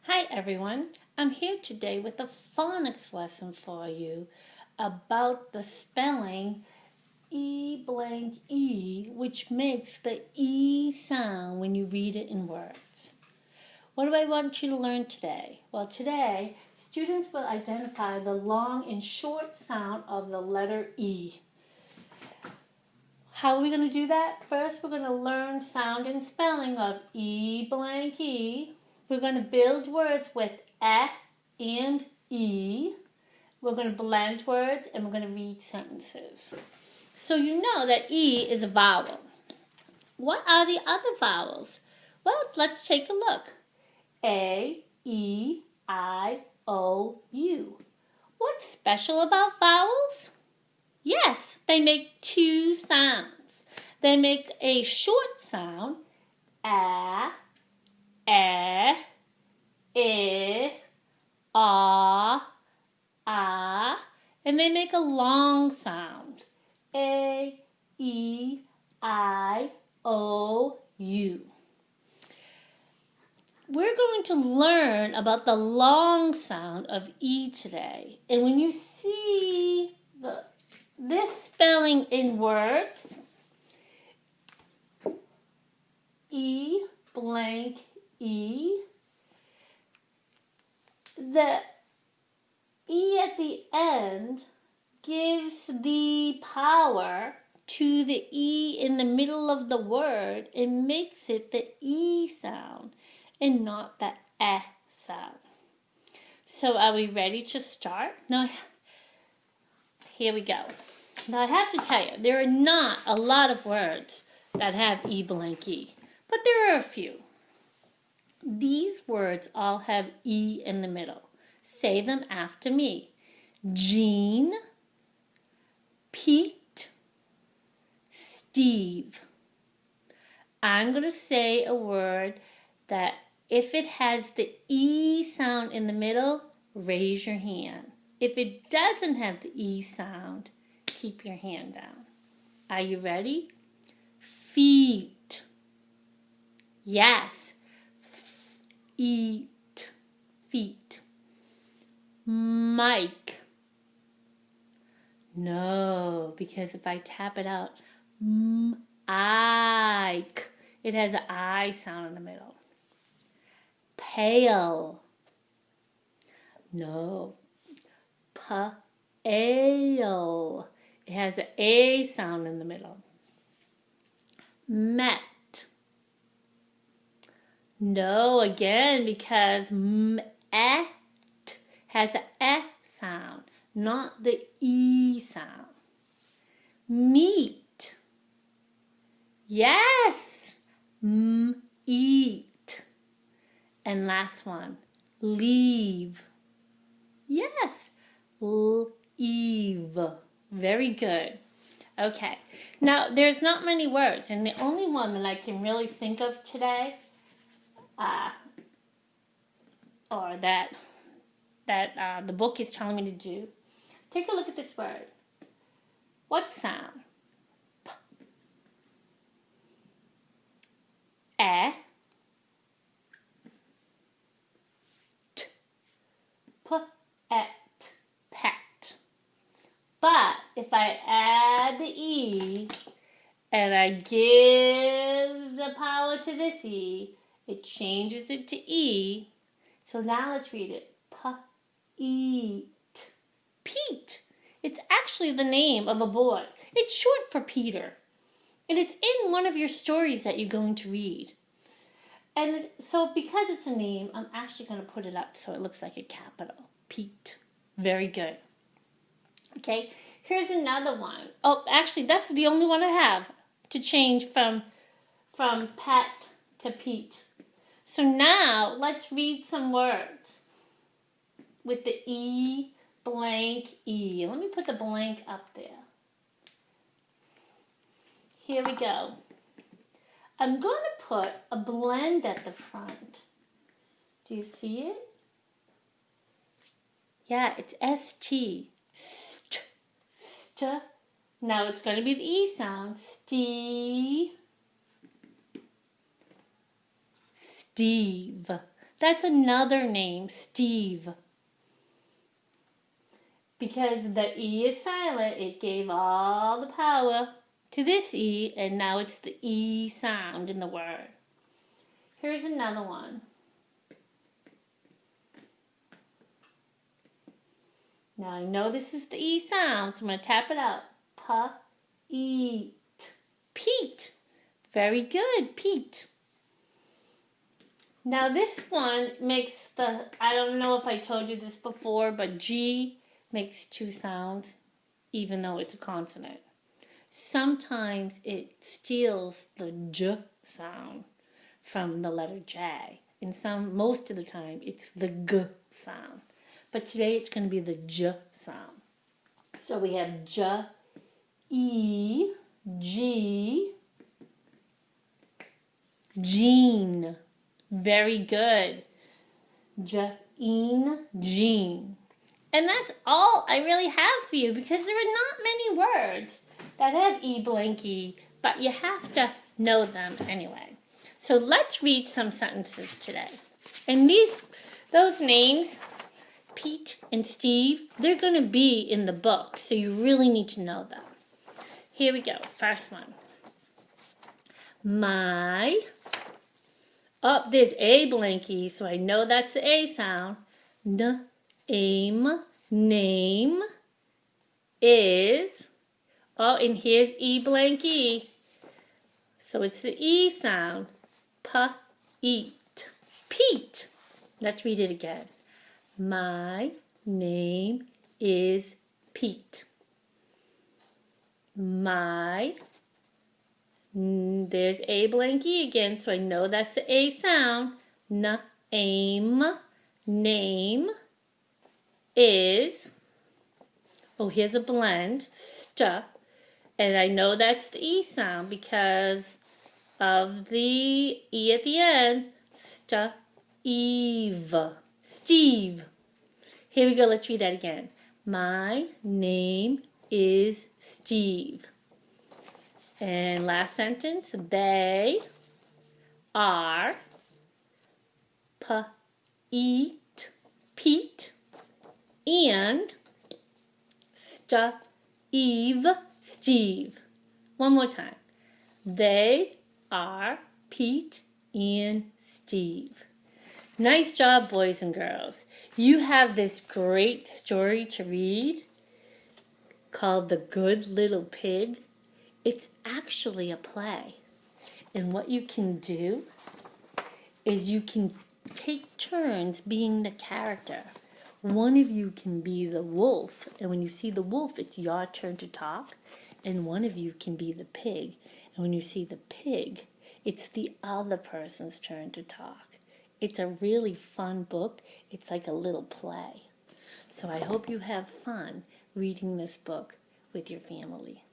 Hi everyone, I'm here today with a phonics lesson for you about the spelling E blank E, which makes the E sound when you read it in words. What do I want you to learn today? Well, today students will identify the long and short sound of the letter E. How are we going to do that? First, we're going to learn sound and spelling of E blank E. We're going to build words with E and E. We're going to blend words and we're going to read sentences. So you know that E is a vowel. What are the other vowels? Well, let's take a look. A, E, I, O, U. What's special about vowels? Yes, they make two sounds. They make a short sound, a, I, and they make a long sound, A, E, I, O, U. We're going to learn about the long sound of E today. And when you see this spelling in words, E blank E, the E at the end gives the power to the E in the middle of the word and makes it the E sound and not the E sound. So are we ready to start? Now, here we go. Now I have to tell you, there are not a lot of words that have E blank E, but there are a few. These words all have E in the middle. Say them after me. Jean, Pete, Steve. I'm going to say a word that if it has the E sound in the middle, raise your hand. If it doesn't have the E sound, keep your hand down. Are you ready? Feet. Yes. Eat. Feet. Mike. No, because if I tap it out, Ike. It has an I sound in the middle. Pale. No. Pale. It has an A sound in the middle. Met. No, again, because met has an E sound, not the E sound. Meet. Yes. Eat. And last one, leave. Yes. Leave. Very good. Okay. Now, there's not many words, and the only one that I can really think of today, or that the book is telling me to do. Take a look at this word. What sound? P. E. T. P-et. Pet. But if I add the E and I give the power to this E, it changes it to E. So now let's read it. P-eat. Pete. It's actually the name of a boy. It's short for Peter. And it's in one of your stories that you're going to read. And so because it's a name, I'm actually going to put it up so it looks like a capital. Pete. Very good. Okay, here's another one. Oh, actually, that's the only one I have to change from pet to Pete. So now, let's read some words with the E blank E. Let me put the blank up there. Here we go. I'm going to put a blend at the front. Do you see it? Yeah, it's S-T. St. St. Now it's going to be the E sound. Steve. That's another name, Steve. Because the E is silent, it gave all the power to this E, and now it's the E sound in the word. Here's another one. Now I know this is the E sound, so I'm going to tap it out. P-E-T. Pete. Very good, Pete. Now this one makes I don't know if I told you this before, but G makes two sounds, even though it's a consonant. Sometimes it steals the J sound from the letter J. And most of the time, it's the G sound. But today, it's going to be the J sound. So we have J, E, G, Jean. Very good. Jean. And that's all I really have for you, because there are not many words that have E blank E, but you have to know them anyway. So let's read some sentences today. And those names, Pete and Steve, they're going to be in the book, so you really need to know them. Here we go. First one. There's A blank E, so I know that's the A sound. Name is, and here's E blank E. So it's the E sound. P-eat. Pete. Let's read it again. My name is Pete. There's A blank E again, so I know that's the A sound. Name is, here's a blend, and I know that's the E sound because of the E at the end. Steve. Here we go, let's read that again. My name is Steve. And last sentence, they are Pete and Steve. One more time. They are Pete and Steve. Nice job, boys and girls. You have this great story to read called The Good Little Pig. It's actually a play. And what you can do is you can take turns being the character. One of you can be the wolf, and when you see the wolf, it's your turn to talk. And one of you can be the pig, and when you see the pig, it's the other person's turn to talk. It's a really fun book. It's like a little play. So I hope you have fun reading this book with your family.